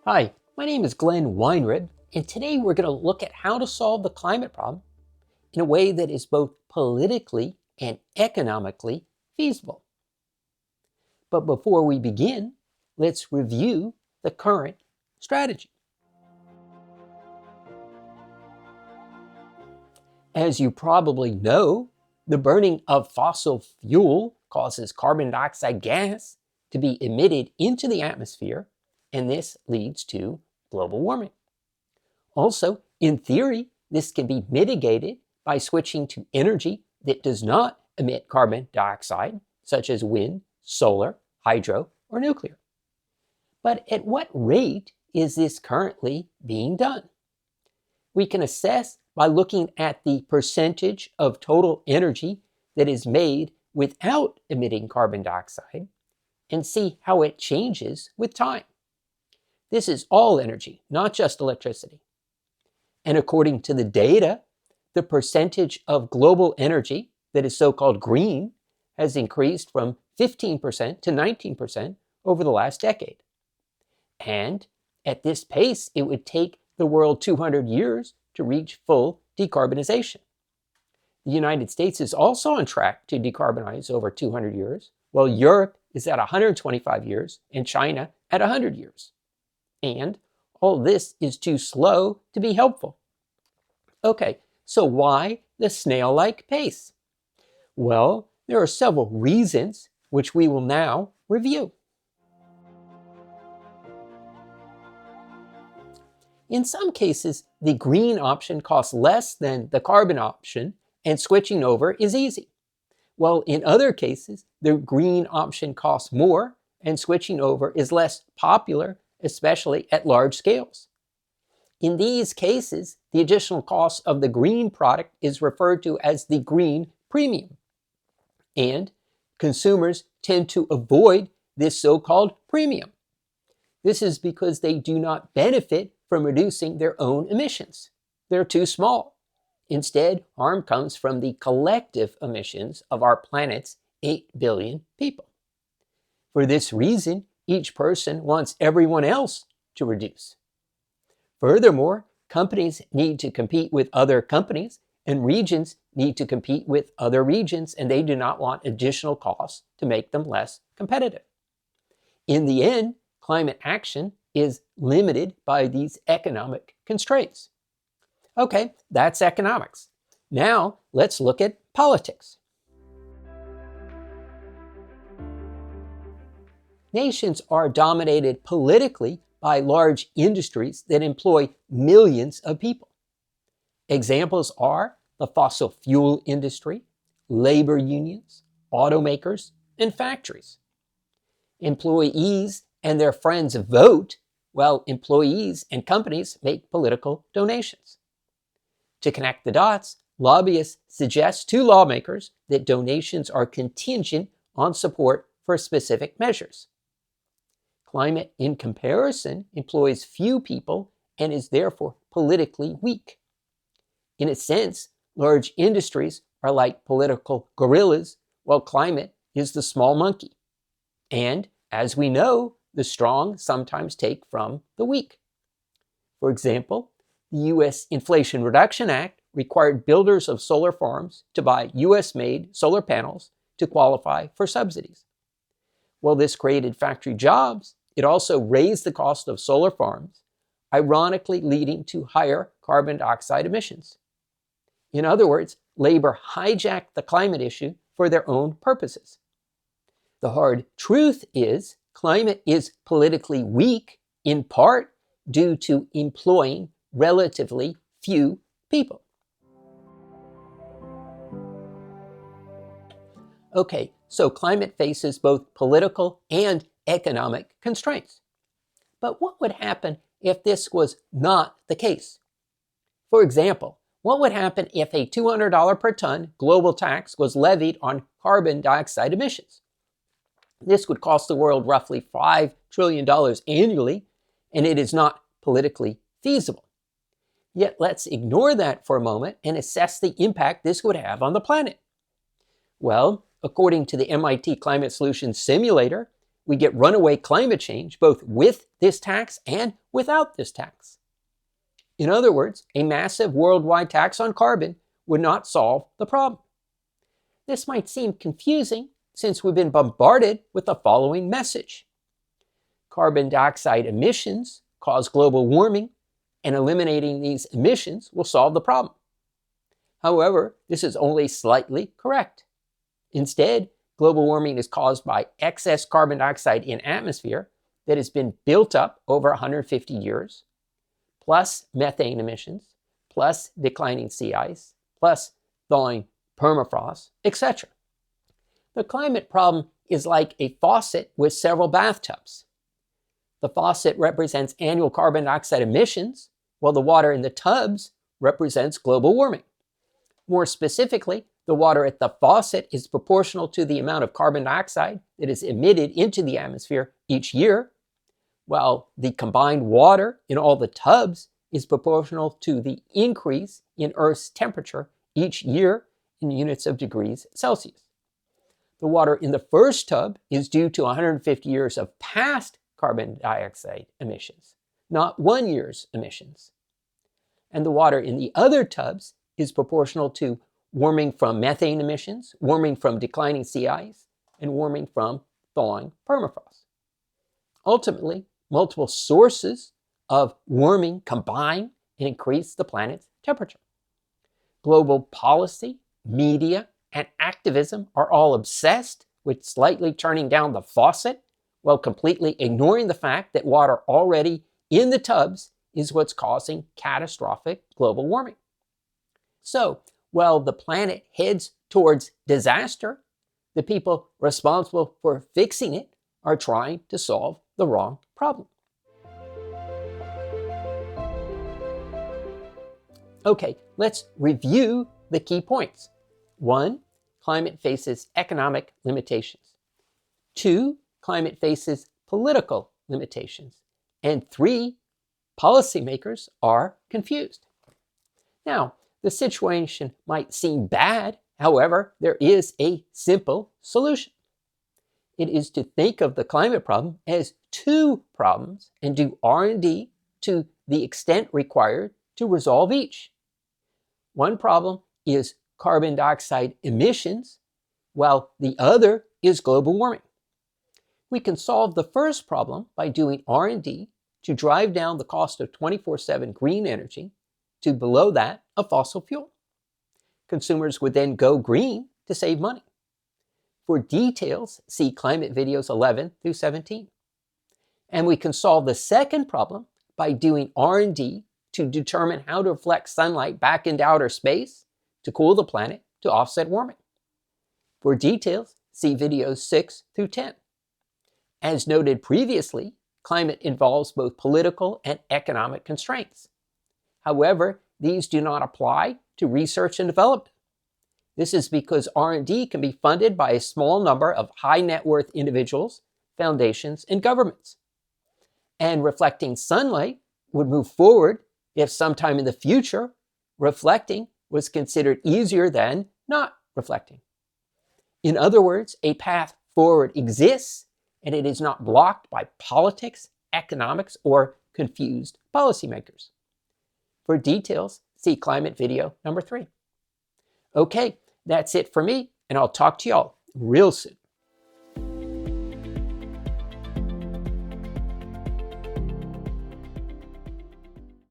Hi, my name is Glenn Weinreb, and today we're going to look at how to solve the climate problem in a way that is both politically and economically feasible. But before we begin, let's review the current strategy. As you probably know, the burning of fossil fuel causes carbon dioxide gas to be emitted into the atmosphere, and this leads to global warming. Also, in theory, this can be mitigated by switching to energy that does not emit carbon dioxide, such as wind, solar, hydro, or nuclear. But at what rate is this currently being done? We can assess by looking at the percentage of total energy that is made without emitting carbon dioxide and see how it changes with time. This is all energy, not just electricity. And according to the data, the percentage of global energy that is so-called green has increased from 15% to 19% over the last decade. And at this pace, it would take the world 200 years to reach full decarbonization. The United States is also on track to decarbonize over 200 years, while Europe is at 125 years and China at 100 years. And all this is too slow to be helpful. Okay, so why the snail-like pace? Well, there are several reasons which we will now review. In some cases, the green option costs less than the carbon option, and switching over is easy. While in other cases, the green option costs more, and switching over is less popular, especially at large scales. In these cases, the additional cost of the green product is referred to as the green premium. And consumers tend to avoid this so-called premium. This is because they do not benefit from reducing their own emissions. They're too small. Instead, harm comes from the collective emissions of our planet's 8 billion people. For this reason, each person wants everyone else to reduce. Furthermore, companies need to compete with other companies, and regions need to compete with other regions, and they do not want additional costs to make them less competitive. In the end, climate action is limited by these economic constraints. Okay, that's economics. Now, let's look at politics. Nations are dominated politically by large industries that employ millions of people. Examples are the fossil fuel industry, labor unions, automakers, and factories. Employees and their friends vote, while employees and companies make political donations. To connect the dots, lobbyists suggest to lawmakers that donations are contingent on support for specific measures. Climate, in comparison, employs few people and is therefore politically weak. In a sense, large industries are like political gorillas, while climate is the small monkey. And, as we know, the strong sometimes take from the weak. For example, the U.S. Inflation Reduction Act required builders of solar farms to buy U.S.-made solar panels to qualify for subsidies. While this created factory jobs, it also raised the cost of solar farms, ironically leading to higher carbon dioxide emissions. In other words, labor hijacked the climate issue for their own purposes. The hard truth is, climate is politically weak, in part due to employing relatively few people. Okay, so climate faces both political and economic constraints. But what would happen if this was not the case? For example, what would happen if a $200 per ton global tax was levied on carbon dioxide emissions? This would cost the world roughly $5 trillion annually, and it is not politically feasible. Yet let's ignore that for a moment and assess the impact this would have on the planet. Well, according to the MIT Climate Solutions Simulator, we get runaway climate change both with this tax and without this tax. In other words, a massive worldwide tax on carbon would not solve the problem. This might seem confusing since we've been bombarded with the following message. Carbon dioxide emissions cause global warming, and eliminating these emissions will solve the problem. However, this is only slightly correct. Instead, global warming is caused by excess carbon dioxide in atmosphere that has been built up over 150 years, plus methane emissions, plus declining sea ice, plus thawing permafrost, etc. The climate problem is like a faucet with several bathtubs. The faucet represents annual carbon dioxide emissions, while the water in the tubs represents global warming. More specifically, the water at the faucet is proportional to the amount of carbon dioxide that is emitted into the atmosphere each year, while the combined water in all the tubs is proportional to the increase in Earth's temperature each year in units of degrees Celsius. The water in the first tub is due to 150 years of past carbon dioxide emissions, not 1 year's emissions. And the water in the other tubs is proportional to warming from methane emissions, warming from declining sea ice, and warming from thawing permafrost. Ultimately, multiple sources of warming combine and increase the planet's temperature. Global policy, media, and activism are all obsessed with slightly turning down the faucet while completely ignoring the fact that water already in the tubs is what's causing catastrophic global warming. So, while the planet heads towards disaster, the people responsible for fixing it are trying to solve the wrong problem. Okay, let's review the key points. 1, climate faces economic limitations. 2, climate faces political limitations. And 3, policymakers are confused. Now, the situation might seem bad. However, there is a simple solution. It is to think of the climate problem as 2 problems and do R&D to the extent required to resolve each. One problem is carbon dioxide emissions, while the other is global warming. We can solve the first problem by doing R&D to drive down the cost of 24/7 green energy to below that of fossil fuel. Consumers would then go green to save money. For details, see climate videos 11 through 17. And we can solve the second problem by doing R&D to determine how to reflect sunlight back into outer space to cool the planet to offset warming. For details, see videos 6 through 10. As noted previously, climate involves both political and economic constraints. However, these do not apply to research and development. This is because R&D can be funded by a small number of high net worth individuals, foundations, and governments. And reflecting sunlight would move forward if sometime in the future, reflecting was considered easier than not reflecting. In other words, a path forward exists, and it is not blocked by politics, economics, or confused policymakers. For details, see climate video number 3. Okay, that's it for me, and I'll talk to y'all real soon.